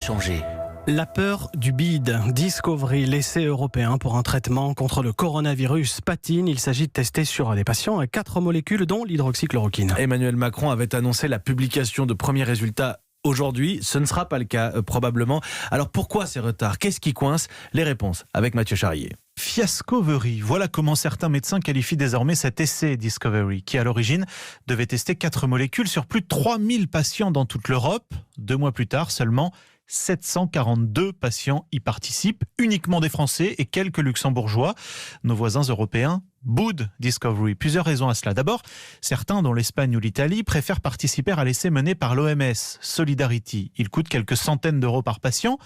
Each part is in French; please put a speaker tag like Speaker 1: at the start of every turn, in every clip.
Speaker 1: changer.
Speaker 2: La peur du bide. Discovery, l'essai européen pour un traitement contre le coronavirus patine. Il s'agit de tester sur des patients 4 molécules dont l'hydroxychloroquine.
Speaker 3: Emmanuel Macron avait annoncé la publication de premiers résultats aujourd'hui. Ce ne sera pas le cas probablement. Alors pourquoi ces retards? Qu'est-ce qui coince? Les réponses avec Mathieu Charrier.
Speaker 4: Fiascovery, voilà comment certains médecins qualifient désormais cet essai Discovery, qui à l'origine devait tester 4 molécules sur plus de 3000 patients dans toute l'Europe. 2 mois plus tard, seulement 742 patients y participent, uniquement des Français et quelques Luxembourgeois. Nos voisins européens boudent Discovery. Plusieurs raisons à cela. D'abord, certains, dont l'Espagne ou l'Italie, préfèrent participer à l'essai mené par l'OMS, Solidarity. Il coûte quelques centaines d'euros par patient,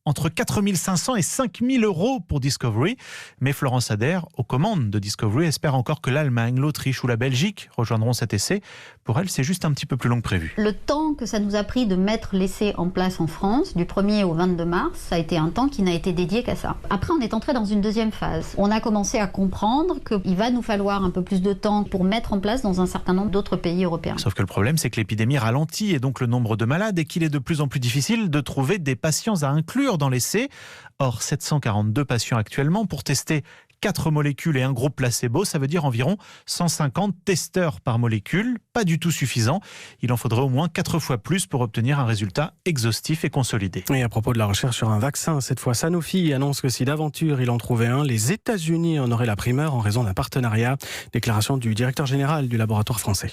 Speaker 4: entre 4 500 et 5 000 euros pour Discovery. Mais Florence Adair, aux commandes de Discovery, espère encore que l'Allemagne, l'Autriche ou la Belgique rejoindront cet essai. Pour elle, c'est juste un petit peu plus long que prévu.
Speaker 5: Le temps que ça nous a pris de mettre l'essai en place en France, du 1er au 22 mars, ça a été un temps qui n'a été dédié qu'à ça. Après, on est entré dans une deuxième phase. On a commencé à comprendre qu'il va nous falloir un peu plus de temps pour mettre en place dans un certain nombre d'autres pays européens.
Speaker 4: Sauf que le problème, c'est que l'épidémie ralentit et donc le nombre de malades et qu'il est de plus en plus difficile de trouver des patients à inclure dans l'essai. Or, 742 patients actuellement pour tester 4 molécules et un groupe placebo, ça veut dire environ 150 testeurs par molécule. Pas du tout suffisant. Il en faudrait au moins 4 fois plus pour obtenir un résultat exhaustif et consolidé.
Speaker 2: Et à propos de la recherche sur un vaccin, cette fois Sanofi annonce que si d'aventure il en trouvait un, les États-Unis en auraient la primeur en raison d'un partenariat. Déclaration du directeur général du laboratoire français.